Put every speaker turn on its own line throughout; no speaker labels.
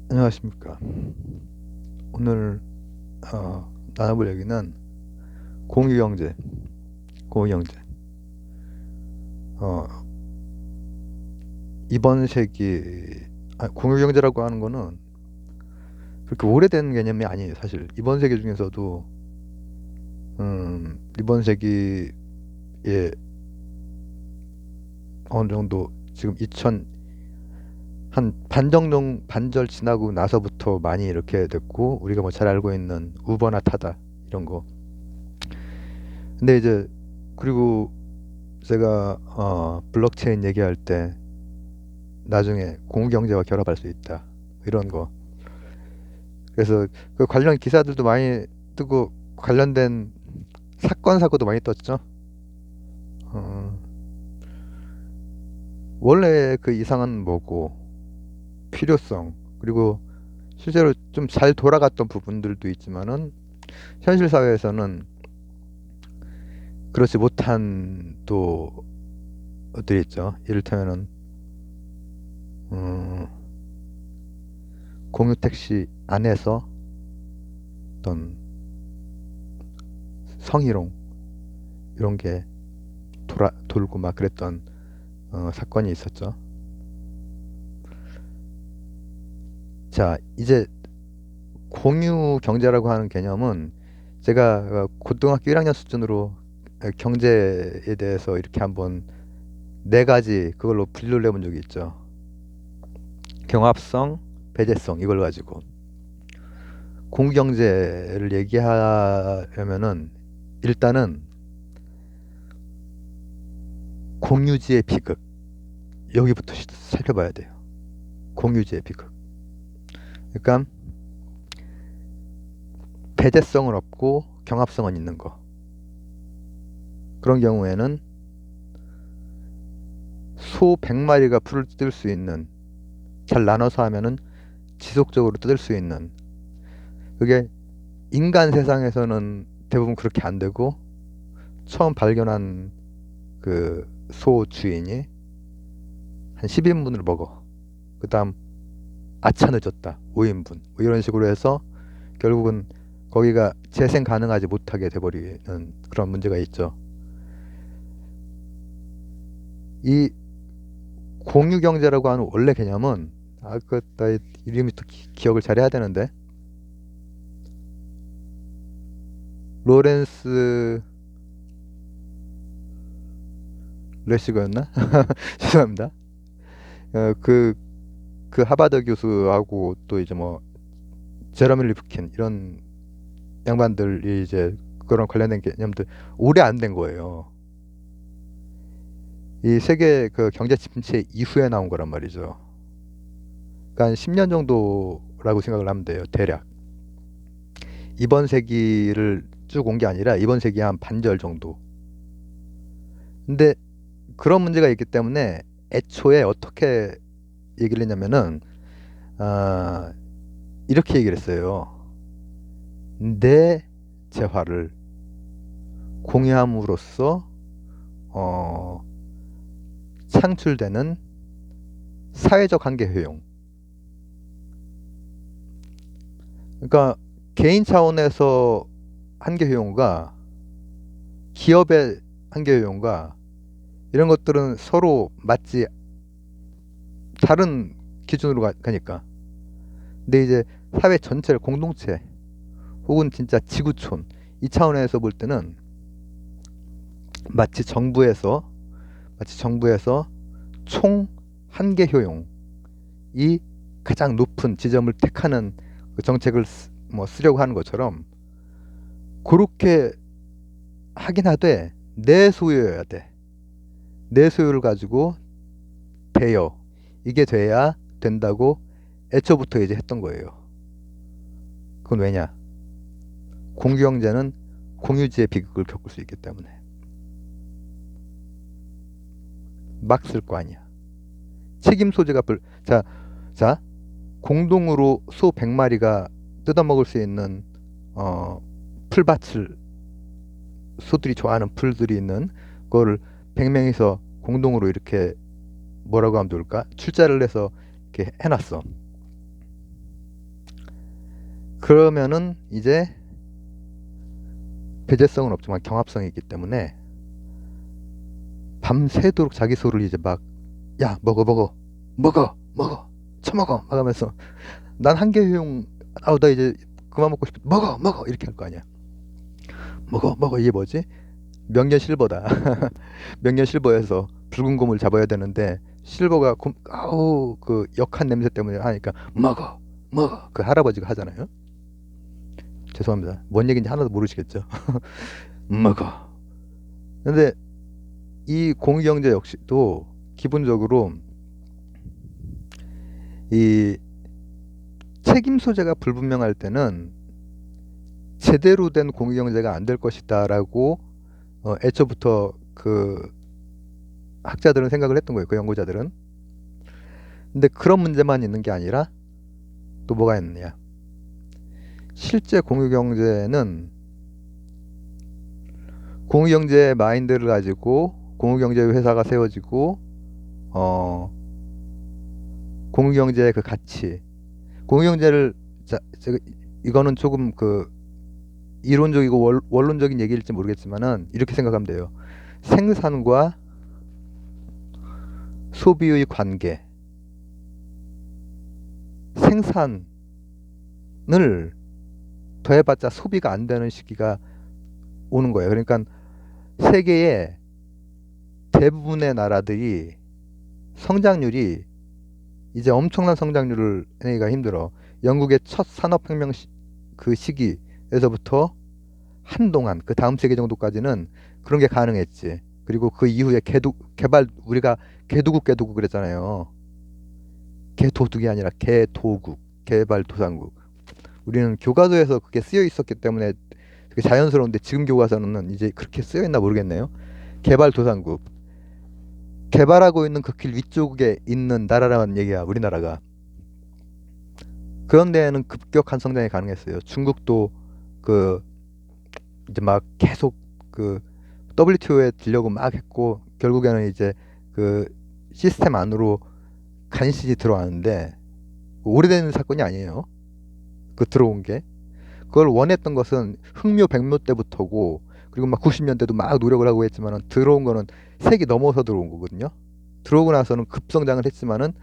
안녕하십니까. 오늘 나눠볼 얘기는 공유경제, 공유경제. 어, 이번 세기 공유경제라고 하는 거는 그렇게 오래된 개념이 아니에요. 사실 이번 세기 중에서도 이번 세기에 어느 정도 지금 2000 한 반절 지나고 나서부터 많이 이렇게 됐고 우리가 뭐 잘 알고 있는 우버나 타다 이런 거. 근데 이제 그리고 제가 블록체인 얘기할 때 나중에 공유경제와 결합할 수 있다 이런 거. 그래서 그 관련 기사들도 많이 뜨고 관련된 사건 사고도 많이 떴죠. 어, 원래 그 이상은 뭐고 필요성, 그리고 실제로 좀 잘 돌아갔던 부분들도 있지만은 현실 사회에서는 그렇지 못한 또 것들이 있죠. 이를테면은 음, 공유 택시 안에서 어떤 성희롱 이런 게 돌고 막 그랬던 사건이 있었죠. 자, 이제 공유 경제라고 하는 개념은 제가 고등학교 1학년 수준으로 경제에 대해서 이렇게 한번 네 가지 그걸로 분류를 해본 적이 있죠. 경합성, 배제성 이걸 가지고 공유 경제를 얘기하려면은 일단은 공유지의 비극 여기부터 살펴봐야 돼요. 공유지의 비극. 그러니까 배제성은 없고 경합성은 있는 거. 그런 경우에는 소 100마리가 풀을 뜯을 수 있는, 잘 나눠서 하면은 지속적으로 뜯을 수 있는, 그게 인간 세상에서는 대부분 그렇게 안 되고 처음 발견한 그 소 주인이 한 10인분을 먹어. 그 다음 아차 늦었다 5인분 뭐 이런 식으로 해서 결국은 거기가 재생 가능하지 못하게 돼버리는 그런 문제가 있죠. 이 공유경제라고 하는 원래 개념은 나 이름이 또 기억을 잘해야 되는데 로렌스 레시거였나? 죄송합니다. 어, 그, 그 하버드 교수하고 또 이제 뭐 제러미 리프킨 이런 양반들이 이제 그런 관련된 개념들 오래 안 된 거예요. 이 세계 그 경제 침체 이후에 나온 거란 말이죠. 그러니까 한 10년 정도라고 생각을 하면 돼요. 대략. 이번 세기를 쭉 온 게 아니라 이번 세기 한 반절 정도. 근데 그런 문제가 있기 때문에 애초에 어떻게 얘기를 했냐면은 아, 이렇게 얘기를 했어요. 내 재화를 공유함으로써 어, 창출되는 사회적 한계 효용. 그러니까 개인 차원에서 한계 효용과 기업의 한계 효용과 이런 것들은 서로 맞지 다른 기준으로 가니까. 근데 이제 사회 전체를 공동체 혹은 진짜 지구촌 이 차원에서 볼 때는 마치 정부에서 총 한계 효용이 가장 높은 지점을 택하는 그 정책을 뭐 쓰려고 하는 것처럼 그렇게 하긴 하되 내 소유여야 돼. 내 소유를 가지고 대여 이게 돼야 된다고 애초부터 이제 했던 거예요. 그건 왜냐? 공유경제는 공유지의 비극을 겪을 수 있기 때문에 막 쓸 거 아니야. 책임 소재가 자 공동으로 소 100마리가 뜯어먹을 수 있는 풀밭을 소들이 좋아하는 풀들이 있는 그거를 100명이서 공동으로 이렇게 뭐라고 하면 좋을까? 출자를 해서 이렇게 해놨어. 그러면은 이제 배제성은 없지만 경합성이 있기 때문에 밤새도록 자기 소를 이제 막, 야, 먹어, 먹어, 먹어, 먹어, 처먹어, 막 하면서, 난 한계효용, 나 이제 그만 먹고 싶어, 먹어, 먹어, 이렇게 할 거 아니야. 먹어, 먹어, 이게 뭐지? 명년 실버다. 명년 실버에서 붉은 곰을 잡아야 되는데, 실버가 아우, 그 역한 냄새 때문에 하니까, 먹어, 먹어, 그 할아버지가 하잖아요. 죄송합니다. 뭔 얘기인지 하나도 모르시겠죠? 먹어. 근데 이 공유경제 역시도 기본적으로 이 책임 소재가 불분명할 때는 제대로 된 공유경제가 안 될 것이다라고 애초부터 그 학자들은 생각을 했던 거예요. 그 연구자들은. 근데 그런 문제만 있는 게 아니라 또 뭐가 있느냐. 실제 공유경제는 공유경제의 마인드를 가지고 공유경제 회사가 세워지고 공유경제의 그 가치, 공유경제를 이거는 조금 그 이론적이고 원론적인 얘기일지 모르겠지만은 이렇게 생각하면 돼요. 생산과 소비의 관계, 생산을 더해봤자 소비가 안 되는 시기가 오는 거예요. 그러니까 세계의 대부분의 나라들이 성장률이 이제 엄청난 성장률을 내기가 힘들어. 영국의 첫 산업혁명 그 시기에서부터 한동안 그 다음 세기 정도까지는 그런 게 가능했지. 그리고 그 이후에 개발, 우리가 개도국 그랬잖아요. 개도둑이 아니라 개도국, 개발도상국. 우리는 교과서에서 그게 쓰여 있었기 때문에 되게 자연스러운데 지금 교과서는 이제 그렇게 쓰여 있나 모르겠네요. 개발도상국. 개발하고 있는 그 길 위쪽에 있는 나라라는 얘기야, 우리나라가. 그런 데에는 급격한 성장이 가능했어요. 중국도 그 이제 막 계속 그 WTO에 들려고 막 했고 결국에는 이제 그 시스템 안으로 간신히 들어왔는데 오래된 사건이 아니에요. 그 들어온 게. 그걸 원했던 것은 흑묘 백묘 때부터고 그리고 막 90년대도 막 노력을 하고 했지만은 들어온 거는 세기 넘어서 들어온 거거든요. 들어오고 나서는 급성장을 했지만은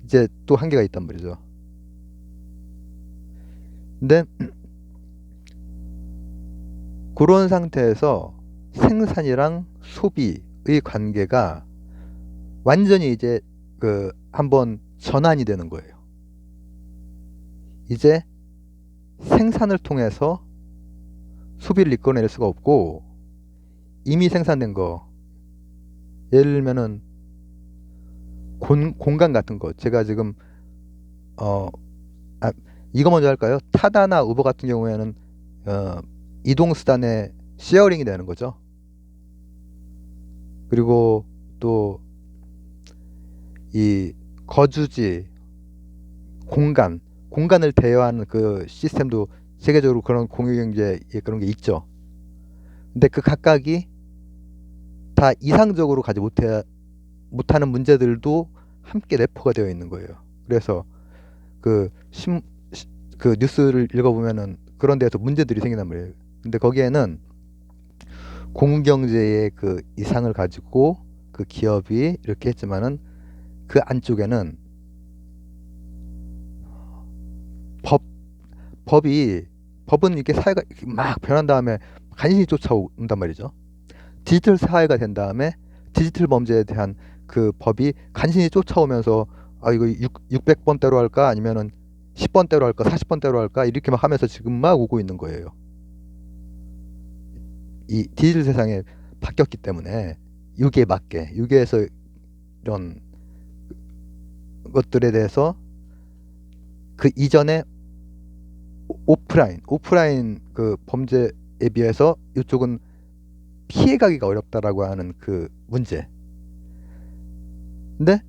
이제 또 한계가 있단 말이죠. 근데 그런 상태에서 생산이랑 소비의 관계가 완전히 이제 그 한번 전환이 되는 거예요. 이제 생산을 통해서 소비를 이끌어낼 수가 없고 이미 생산된 거 예를 들면은 공간 같은 거 제가 지금 어 이거 먼저 할까요? 타다나 우버 같은 경우에는 이동수단의 쉐어링이 되는 거죠. 그리고 또 이 거주지, 공간을 대여하는 그 시스템도 세계적으로 그런 공유경제에 그런 게 있죠. 근데 그 각각이 다 이상적으로 가지 못하는 문제들도 함께 내포가 되어 있는 거예요. 그래서 그, 그 뉴스를 읽어보면은 그런 데에서 문제들이 생긴단 말이에요. 근데 거기에는 공경제의 그 이상을 가지고 그 기업이 이렇게 했지만은 그 안쪽에는 법은 이렇게 사회가 막 변한 다음에 간신히 쫓아온단 말이죠. 디지털 사회가 된 다음에 디지털 범죄에 대한 그 법이 간신히 쫓아오면서 아 이거 600번대로 할까 아니면은 10번대로 할까 40번대로 할까 이렇게 막 하면서 지금 막 오고 있는 거예요. 이 디지털 세상에 바뀌었기 때문에 유기에 맞게 유기에서 이런 것들에 대해서 그 이전에 오프라인 그 범죄에 비해서 이쪽은 피해가기가 어렵다라고 하는 그 문제. 근데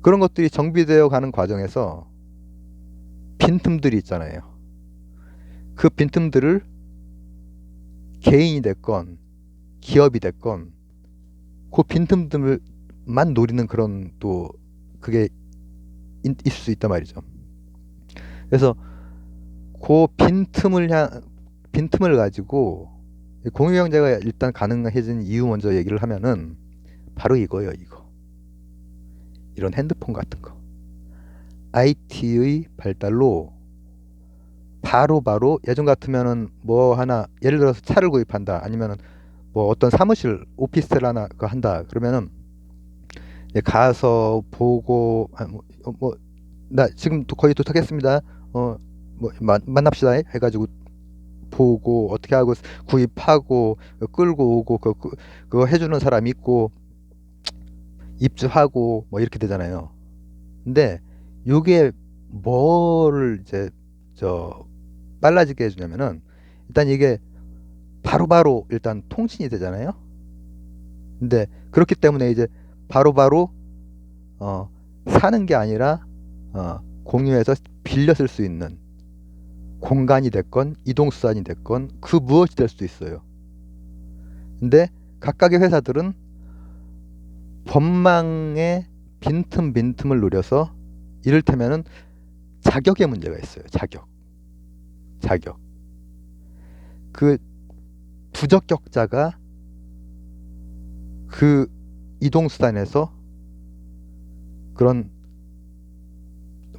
그런 것들이 정비되어 가는 과정에서 빈틈들이 있잖아요. 그 빈틈들을 개인이 됐건 기업이 됐건 그 빈틈들만 노리는 그런 또 그게 있을 수 있단 말이죠. 그래서 그 빈틈을 가지고 공유경제가 일단 가능해진 이유 먼저 얘기를 하면은 바로 이거예요. 이런 핸드폰 같은 거. IT의 발달로 바로 예전 같으면은 뭐 하나 예를 들어서 차를 구입한다, 아니면은 뭐 어떤 사무실 오피스텔 하나 그거 한다 그러면은 가서 보고 나 지금 거의 도착했습니다. 뭐 만납시다 해가지고 보고 어떻게 하고 구입하고 끌고 오고 그거 해주는 사람 있고 입주하고 뭐 이렇게 되잖아요. 근데 요게 뭐를 이제 빨라지게 해주냐면은 일단 이게 바로바로 일단 통신이 되잖아요. 근데 그렇기 때문에 이제 바로바로 사는 게 아니라 공유해서 빌려 쓸 수 있는 공간이 됐건 이동수단이 됐건 그 무엇이 될 수도 있어요. 근데 각각의 회사들은 법망의 빈틈을 노려서 이를테면은 자격의 문제가 있어요. 자격. 그 부적격자가 그 이동수단에서 그런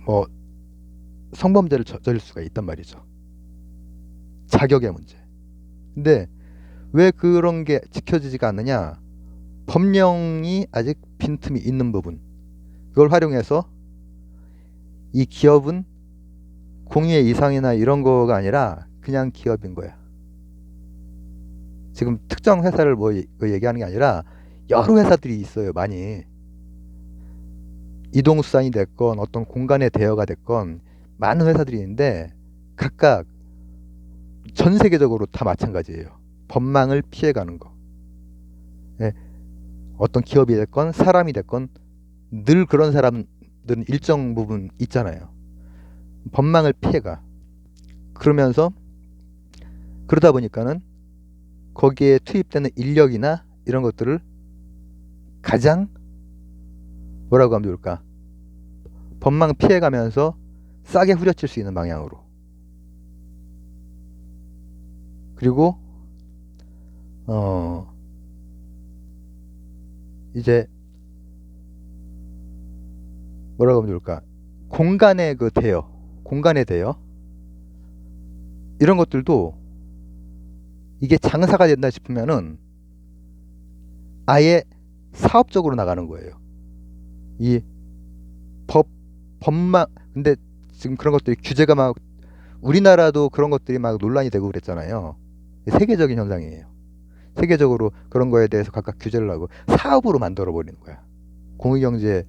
뭐 성범죄를 저지를 수가 있단 말이죠. 자격의 문제. 근데 왜 그런 게 지켜지지가 않느냐? 법령이 아직 빈틈이 있는 부분. 그걸 활용해서 이 기업은 공유의 이상이나 이런 거가 아니라 그냥 기업인 거야. 지금 특정 회사를 뭐 얘기하는 게 아니라 여러 회사들이 있어요. 많이. 이동수단이 됐건 어떤 공간의 대여가 됐건 많은 회사들이 있는데 각각 전 세계적으로 다 마찬가지예요. 법망을 피해가는 거. 예, 어떤 기업이 됐건 사람이 됐건 늘 그런 사람들은 일정 부분 있잖아요. 법망을 피해가. 그러다 보니까는 거기에 투입되는 인력이나 이런 것들을 가장 뭐라고 하면 좋을까? 법망 피해가면서 싸게 후려칠 수 있는 방향으로. 그리고 이제 뭐라고 하면 좋을까? 공간의 대여 이런 것들도 이게 장사가 된다 싶으면은 아예 사업적으로 나가는 거예요. 이 법망. 근데 지금 그런 것들이 규제가 막 우리나라도 그런 것들이 막 논란이 되고 그랬잖아요. 세계적인 현상이에요. 세계적으로 그런 거에 대해서 각각 규제를 하고 사업으로 만들어 버리는 거야. 공유경제가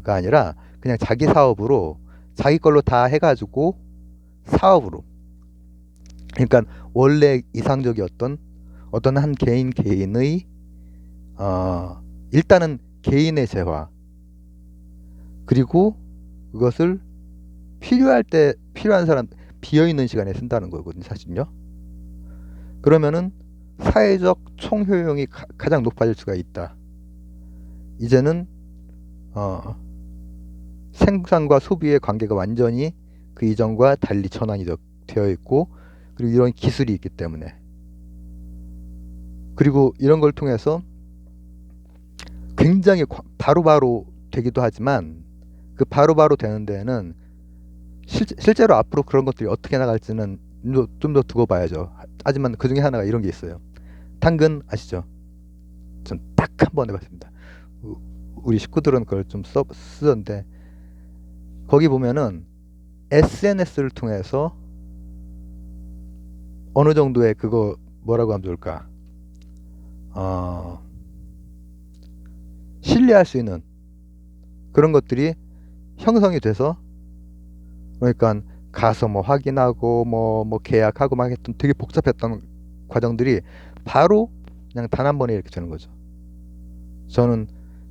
아니라 그냥 자기 사업으로 자기 걸로 다 해가지고 사업으로. 그러니까 원래 이상적이었던 어떤 한 개인의 일단은 개인의 재화, 그리고 그것을 필요한 사람, 비어있는 시간에 쓴다는 거거든요, 사실요. 그러면은 사회적 총효용이 가장 높아질 수가 있다. 이제는 생산과 소비의 관계가 완전히 그 이전과 달리 전환이 되어 있고, 그리고 이런 기술이 있기 때문에, 그리고 이런 걸 통해서 굉장히 바로바로 되기도 하지만 그 바로바로 되는 데에는 실제로 앞으로 그런 것들이 어떻게 나갈지는 좀 더 두고 봐야죠. 하지만 그 중에 하나가 이런 게 있어요. 당근 아시죠? 전 딱 한 번 해봤습니다. 우리 식구들은 그걸 좀 쓰던데, 거기 보면은 SNS를 통해서 어느 정도의 그거 뭐라고 하면 좋을까? 신뢰할 수 있는 그런 것들이 형성이 돼서, 그러니까 가서 뭐 확인하고 뭐 계약하고 막 했던 되게 복잡했던 과정들이 바로 그냥 단 한 번에 이렇게 되는 거죠. 저는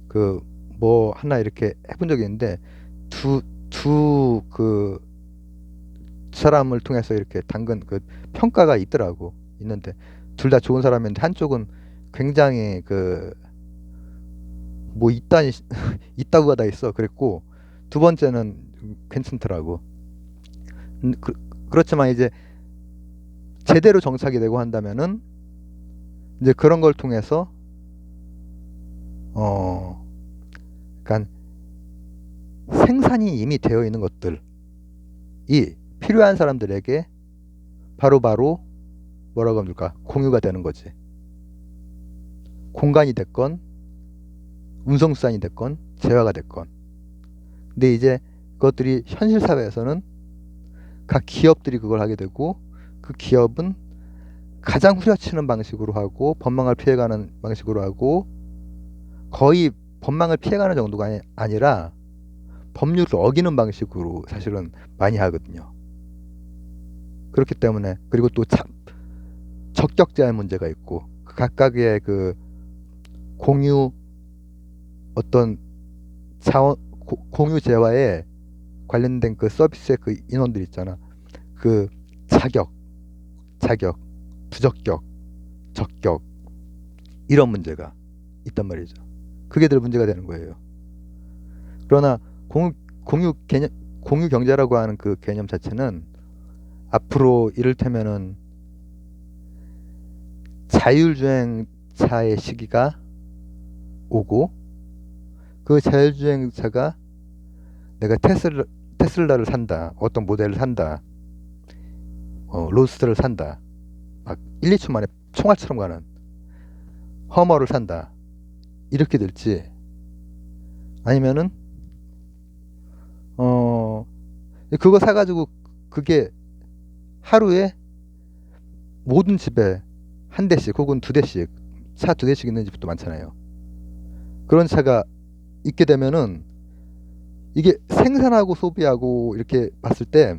그 뭐 하나 이렇게 해본 적이 있는데 두 그 사람을 통해서 이렇게 당근 그 평가가 있는데 둘 다 좋은 사람인데 한쪽은 굉장히 그 뭐 있다고 하다 있어 그랬고, 두 번째는 괜찮더라고. 그렇지만 이제 제대로 정착이 되고 한다면은 이제 그런 걸 통해서 그러니까 생산이 이미 되어 있는 것들이 필요한 사람들에게 바로바로 뭐라고 합니까? 공유가 되는 거지. 공간이 됐건 운송수단이 됐건 재화가 됐건. 근데 이제 그것들이 현실 사회에서는 각 기업들이 그걸 하게 되고 그 기업은 가장 후려치는 방식으로 하고 법망을 피해가는 방식으로 하고 거의 법망을 피해가는 정도가 아니라 법률을 어기는 방식으로 사실은 많이 하거든요. 그렇기 때문에 그리고 또 적격 제한 문제가 있고 각각의 그 공유 어떤 자원 공유 재화에 관련된 그 서비스의 그 인원들 있잖아. 그 자격, 부적격, 적격 이런 문제가 있단 말이죠. 그게 늘 문제가 되는 거예요. 그러나 공유 경제라고 하는 그 개념 자체는 앞으로 이를테면은 자율주행차의 시기가 오고 그 자율주행차가 내가 테슬라를 산다, 어떤 모델을 산다, 로드스터를 산다, 막 1, 2초 만에 총알처럼 가는 허머를 산다 이렇게 될지 아니면은 그거 사가지고 그게 하루에 모든 집에 한 대씩 혹은 두 대씩 차 두 대씩 있는 집도 많잖아요. 그런 차가 있게 되면은 이게 생산하고 소비하고 이렇게 봤을 때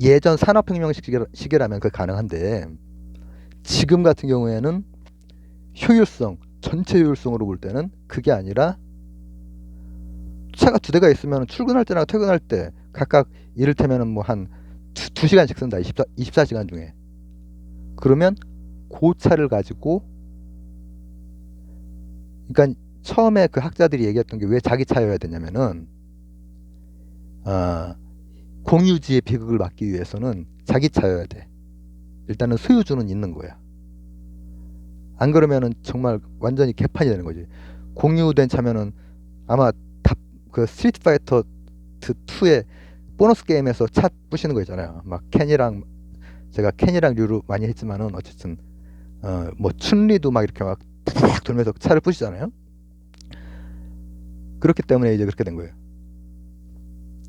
예전 산업혁명 시기라면 그 가능한데 지금 같은 경우에는 효율성, 전체 효율성으로 볼 때는 그게 아니라 차가 두 대가 있으면 출근할 때나 퇴근할 때 각각 이를테면은 뭐 한 2시간씩 쓴다. 24시간 중에. 그러면 그 차를 가지고 그러니까 처음에 그 학자들이 얘기했던 게 왜 자기 차여야 되냐면은 공유지의 비극을 막기 위해서는 자기 차여야 돼. 일단은 소유주는 있는 거야. 안 그러면은 정말 완전히 개판이 되는 거지. 공유된 차면은 아마 그 스트리트 파이터 2의 보너스 게임에서 차 부시는 거 있잖아요. 막 제가 켄이랑 류로 많이 했지만은 어쨌든 뭐 춘리도 막 이렇게 막 탁 돌면서 차를 부시잖아요. 그렇기 때문에 이제 그렇게 된 거예요.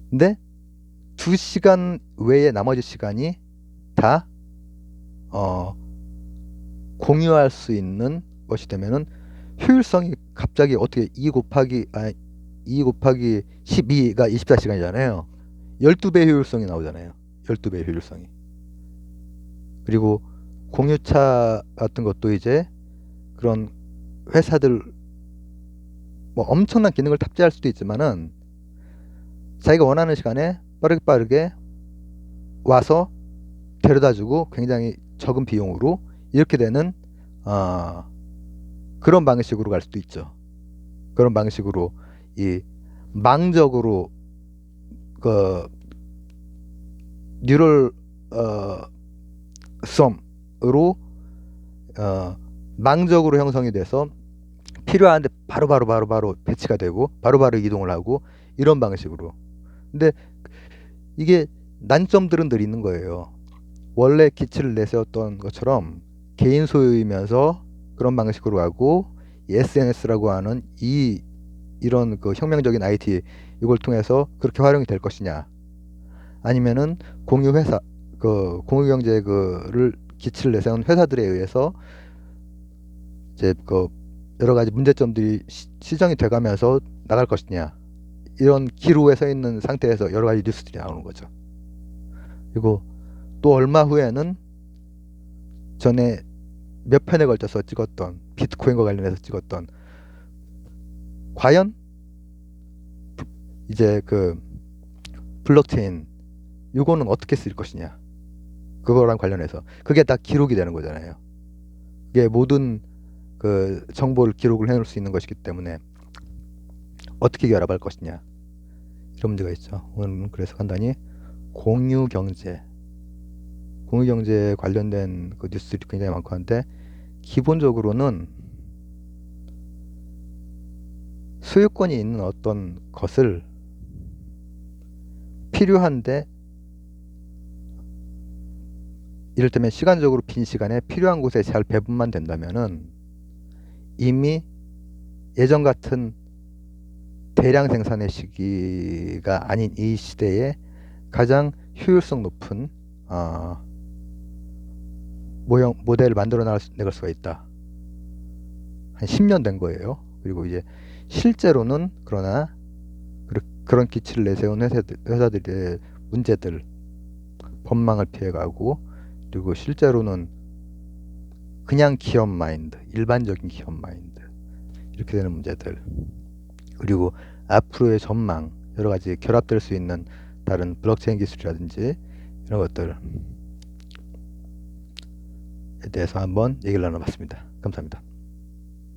근데 2시간 외에 나머지 시간이 다 공유할 수 있는 것이 되면은 효율성이 갑자기 어떻게 2 곱하기 12가 24시간이잖아요. 12배 효율성이 나오잖아요. 12배 효율성이. 그리고 공유차 같은 것도 이제 그런 회사들 뭐 엄청난 기능을 탑재할 수도 있지만은 자기가 원하는 시간에 빠르게 와서 데려다주고 굉장히 적은 비용으로 이렇게 되는 그런 방식으로 갈 수도 있죠. 그런 방식으로 이 망적으로 그 뉴럴 썸으로 망적으로 형성이 돼서 필요한데 바로 배치가 되고 바로 이동을 하고 이런 방식으로. 근데 이게 난점들은 늘 있는 거예요. 원래 기치를 내세웠던 것처럼 개인 소유이면서 그런 방식으로 하고 SNS라고 하는 이런 그 혁명적인 IT 이걸 통해서 그렇게 활용이 될 것이냐, 아니면은 공유 경제 그를 기치를 내세운 회사들에 의해서 이제 그 여러 가지 문제점들이 시정이 돼가면서 나갈 것이냐, 이런 기로에 서 있는 상태에서 여러 가지 뉴스들이 나오는 거죠. 그리고 또 얼마 후에는 전에 몇 편에 걸쳐서 찍었던 비트코인과 관련해서 찍었던 과연 이제 그 블록체인 이거는 어떻게 쓸 것이냐, 그거랑 관련해서 그게 다 기록이 되는 거잖아요. 이게 모든 그 정보를 기록을 해놓을 수 있는 것이기 때문에 어떻게 결합할 것이냐, 이런 문제가 있죠. 오늘은 그래서 간단히 공유경제, 공유경제에 관련된 그 뉴스들이 굉장히 많고 한데, 기본적으로는 소유권이 있는 어떤 것을 필요한데, 이를테면 시간적으로 빈 시간에 필요한 곳에 잘 배분만 된다면은 이미 예전 같은 대량 생산의 시기가 아닌 이 시대에 가장 효율성 높은 모델을 만들어 나갈 수가 있다. 한 10년 된 거예요. 그리고 이제 실제로는 그러나 그런 기치를 내세운 회사들의 문제들, 법망을 피해가고, 그리고 실제로는 그냥 기업 마인드, 일반적인 기업 마인드, 이렇게 되는 문제들, 그리고 앞으로의 전망, 여러 가지 결합될 수 있는 다른 블록체인 기술이라든지 이런 것들에 대해서 한번 얘기를 나눠봤습니다. 감사합니다.